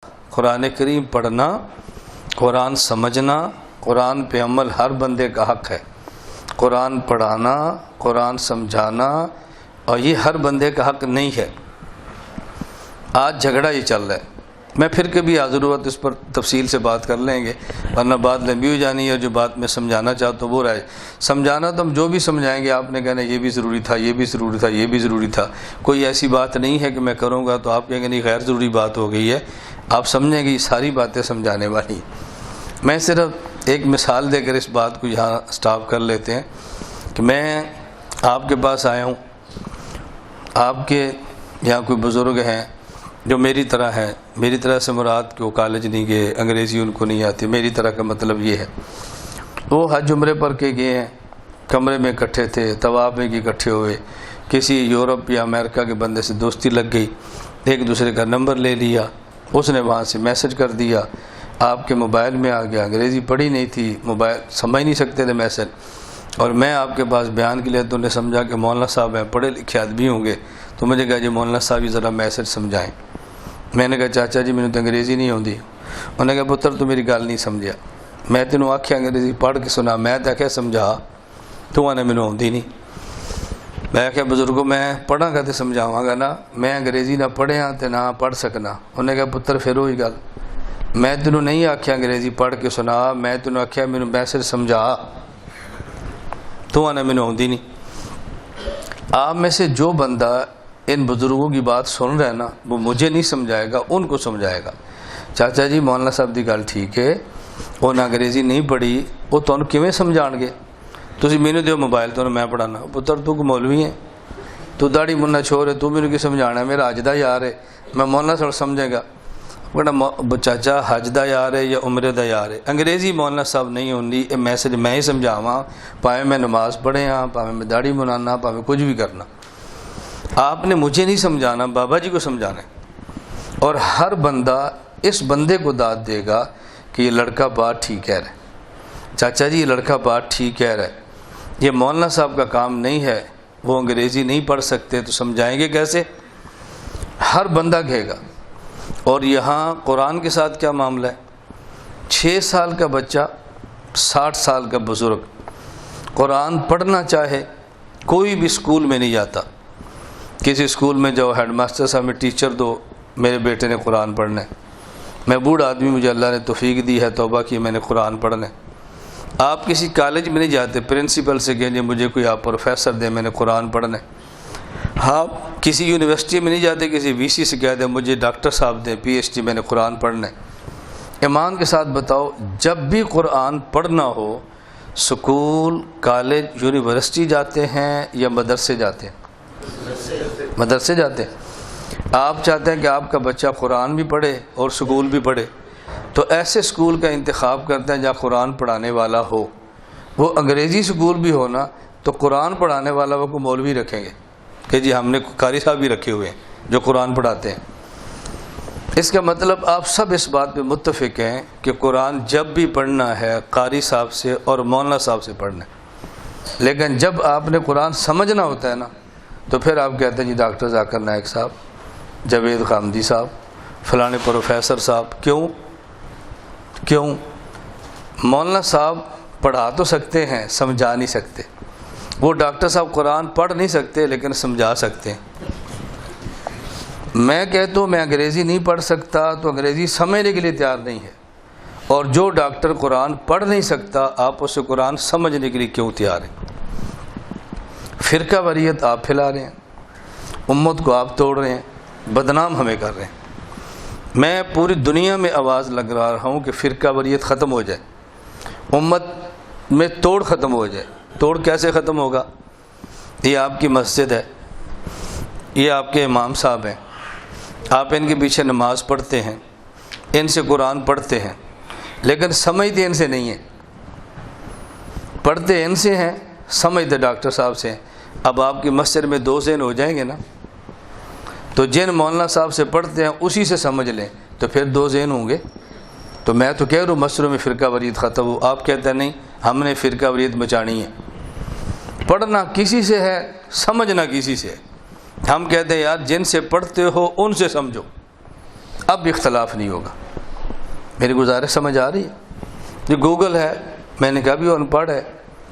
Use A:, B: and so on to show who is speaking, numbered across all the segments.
A: قرآن کریم پڑھنا، قرآن سمجھنا، قرآن پہ عمل ہر بندے کا حق ہے۔ قرآن پڑھانا، قرآن سمجھانا، اور یہ ہر بندے کا حق نہیں ہے۔ آج جھگڑا یہ چل رہا ہے۔ میں پھر کبھی ضرورت اس پر تفصیل سے بات کر لیں گے، ورنہ بات لمبی ہو جانی ہے۔ جو بات میں سمجھانا چاہتا ہوں وہ رہے۔ سمجھانا تو ہم جو بھی سمجھائیں گے آپ نے کہنا یہ بھی ضروری تھا، یہ بھی ضروری تھا، یہ بھی ضروری تھا۔ کوئی ایسی بات نہیں ہے کہ میں کروں گا تو آپ کہیں گے نہیں غیر ضروری بات ہو گئی ہے۔ آپ سمجھیں گے یہ ساری باتیں سمجھانے والی۔ میں صرف ایک مثال دے کر اس بات کو یہاں سٹاپ کر لیتے ہیں کہ میں آپ کے پاس آیا ہوں، آپ کے یہاں کوئی بزرگ ہیں جو میری طرح ہیں۔ میری طرح سے مراد کہ وہ کالج نہیں گئے، انگریزی ان کو نہیں آتی۔ میری طرح کا مطلب یہ ہے وہ حج عمرے پر کے گئے ہیں، کمرے میں اکٹھے تھے، طواف میں اکٹھے ہوئے، کسی یورپ یا امریکہ کے بندے سے دوستی لگ گئی، ایک دوسرے کا نمبر لے لیا، اس نے وہاں سے میسج کر دیا، آپ کے موبائل میں آ گیا۔ انگریزی پڑھی نہیں تھی، موبائل سمجھ نہیں سکتے تھے میسج، اور میں آپ کے پاس بیان کے لیے تو نے سمجھا کہ مولانا صاحب ہیں، پڑھے لکھے آدمی ہوں گے، تو مجھے کہا جی مولانا صاحب یہ ذرا میسج سمجھائیں۔ میں نے کہا چاچا جی میں تو انگریزی نہیں ہوندی۔ انہوں نے کہا پتر تو میری گل نہیں سمجھا، میں تینوں آکھیا انگریزی پڑھ کے سنا، میں تو آکھیا سمجھا، تو نے مینوں آندی نہیں۔ میں آکھیا بزرگوں میں پڑھاں گا تو سمجھاواں گا نا، میں انگریزی نہ پڑھیا تے نہ پڑھ سکنا۔ انہوں نے کہا پتر پھر وہی گل، میں تینوں نہیں آکھیا انگریزی پڑھ کے سنا، میں تینوں آکھیا مینوں میسج سمجھا، تو نے مینوں آندی نہیں۔ آپ میں سے جو بندہ ان بزرگوں کی بات سن رہا ہے نا، وہ مجھے نہیں سمجھائے گا، ان کو سمجھائے گا۔ چاچا جی مولانا صاحب دی گل ٹھیک ہے، وہ نہ انگریزی نہیں پڑھی، وہ تمہیں کیویں سمجھان گے؟ تسی مینوں دیو موبائل تو میں پڑھانا۔ پتر تو مولوی ہے، تو داڑھی منہ چھوڑ ہے، تو مینوں کی سمجھانا ہے؟ میرا حج دا یار ہے، میں مولانا صاحب سمجھے گا؟ چاچا حج دا یار ہے یا عمرے دا یار ہے، انگریزی مولانا صاحب نہیں ہوندی، یہ میسج میں ہی سمجھاواں، پاویں میں نماز پڑھے ہاں، پاویں میں داڑھی منانا، پاویں کچھ بھی کرنا۔ آپ نے مجھے نہیں سمجھانا، بابا جی کو سمجھانا ہے۔ اور ہر بندہ اس بندے کو داد دے گا کہ یہ لڑکا بات ٹھیک کہہ رہا ہے، چاچا جی یہ لڑکا بات ٹھیک کہہ رہا ہے، یہ مولانا صاحب کا کام نہیں ہے، وہ انگریزی نہیں پڑھ سکتے تو سمجھائیں گے کیسے؟ ہر بندہ کہے گا۔ اور یہاں قرآن کے ساتھ کیا معاملہ ہے؟ 6 سال کا بچہ 60 سال کا بزرگ قرآن پڑھنا چاہے، کوئی بھی اسکول میں نہیں جاتا۔ کسی اسکول میں جاؤ، ہیڈ ماسٹر صاحب میں ٹیچر دو، میرے بیٹے نے قرآن پڑھنا ہے، میں بوڑھا آدمی، مجھے اللہ نے توفیق دی ہے، توبہ کی، میں نے قرآن پڑھنا ہے۔ آپ کسی کالج میں نہیں جاتے، پرنسپل سے کہیں مجھے کوئی آپ پروفیسر دیں، میں نے قرآن پڑھنا ہے۔ آپ کسی یونیورسٹی میں نہیں جاتے، کسی وی سی سے کہہ دیں مجھے ڈاکٹر صاحب دیں، پی ایچ ڈی، میں نے قرآن پڑھنا ہے۔ ایمان کے ساتھ بتاؤ، جب بھی قرآن پڑھنا ہو، سکول، کالج، یونیورسٹی جاتے ہیں یا مدرسے جاتے ہیں؟ مدرسے جاتے ہیں۔ آپ چاہتے ہیں کہ آپ کا بچہ قرآن بھی پڑھے اور سکول بھی پڑھے، تو ایسے سکول کا انتخاب کرتے ہیں جہاں قرآن پڑھانے والا ہو۔ وہ انگریزی سکول بھی ہونا تو قرآن پڑھانے والا وہ کو مولوی رکھیں گے کہ جی ہم نے قاری صاحب بھی رکھے ہوئے ہیں جو قرآن پڑھاتے ہیں۔ اس کا مطلب آپ سب اس بات پہ متفق ہیں کہ قرآن جب بھی پڑھنا ہے قاری صاحب سے اور مولانا صاحب سے پڑھنا ہے، لیکن جب آپ نے قرآن سمجھنا ہوتا ہے نا تو پھر آپ کہتے ہیں جی ڈاکٹر ذاکر نائک صاحب، جاوید خامدی صاحب، فلانے پروفیسر صاحب۔ کیوں؟ مولانا صاحب پڑھا تو سکتے ہیں، سمجھا نہیں سکتے۔ وہ ڈاکٹر صاحب قرآن پڑھ نہیں سکتے لیکن سمجھا سکتے ہیں۔ میں کہتا ہوں میں انگریزی نہیں پڑھ سکتا تو انگریزی سمجھنے کے لیے تیار نہیں ہے، اور جو ڈاکٹر قرآن پڑھ نہیں سکتا آپ اسے قرآن سمجھنے کے لیے کیوں تیار ہیں؟ فرقہ واریت آپ پھیلا رہے ہیں، امت کو آپ توڑ رہے ہیں، بدنام ہمیں کر رہے ہیں۔ میں پوری دنیا میں آواز لگ رہا ہوں کہ فرقہ واریت ختم ہو جائے، امت میں توڑ ختم ہو جائے۔ توڑ کیسے ختم ہوگا؟ یہ آپ کی مسجد ہے، یہ آپ کے امام صاحب ہیں، آپ ان کے پیچھے نماز پڑھتے ہیں، ان سے قرآن پڑھتے ہیں، لیکن سمجھتے ان سے نہیں ہیں۔ پڑھتے ان سے ہیں، سمجھتے ڈاکٹر صاحب سے ہیں۔ اب آپ کی مسجد میں 2 ذہن ہو جائیں گے نا، تو جن مولانا صاحب سے پڑھتے ہیں اسی سے سمجھ لیں تو پھر 2 ذہن ہوں گے۔ تو میں تو کہہ رہا ہوں مسجدوں میں فرقہ واریت ختم ہو، آپ کہتے ہیں نہیں ہم نے فرقہ واریت بچانی ہے۔ پڑھنا کسی سے ہے، سمجھنا کسی سے ہے۔ ہم کہتے ہیں یار جن سے پڑھتے ہو ان سے سمجھو، اب اختلاف نہیں ہوگا۔ میری گزارش سمجھ آ رہی ہے؟ جو گوگل ہے، میں نے کہا بھی وہ ان پڑھ ہے،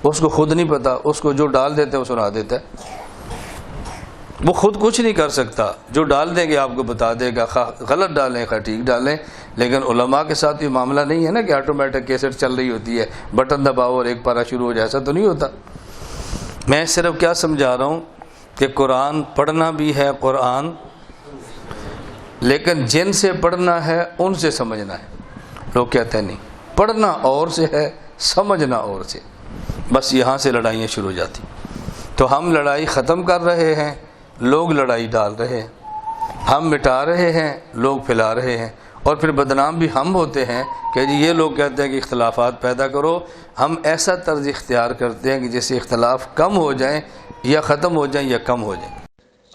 A: اس کو خود نہیں پتا، اس کو جو ڈال دیتے ہیں وہ سنا دیتا ہے، وہ خود کچھ نہیں کر سکتا، جو ڈال دیں گے آپ کو بتا دے گا، غلط ڈالیں خواہ ٹھیک ڈالیں۔ لیکن علماء کے ساتھ یہ معاملہ نہیں ہے نا کہ آٹومیٹک کیسٹ چل رہی ہوتی ہے، بٹن دباؤ اور ایک پارہ شروع ہو جائے، ایسا تو نہیں ہوتا۔ میں صرف کیا سمجھا رہا ہوں کہ قرآن پڑھنا بھی ہے قرآن، لیکن جن سے پڑھنا ہے ان سے سمجھنا ہے۔ لوگ کہتے ہیں نہیں، پڑھنا اور سے ہے، سمجھنا اور سے، بس یہاں سے لڑائیاں شروع ہو جاتی۔ تو ہم لڑائی ختم کر رہے ہیں، لوگ لڑائی ڈال رہے ہیں، ہم مٹا رہے ہیں، لوگ پھیلا رہے ہیں، اور پھر بدنام بھی ہم ہوتے ہیں کہ جی یہ لوگ کہتے ہیں کہ اختلافات پیدا کرو، ہم ایسا طرز اختیار کرتے ہیں کہ جس سے اختلاف کم ہو جائیں یا ختم ہو جائیں یا کم ہو جائیں۔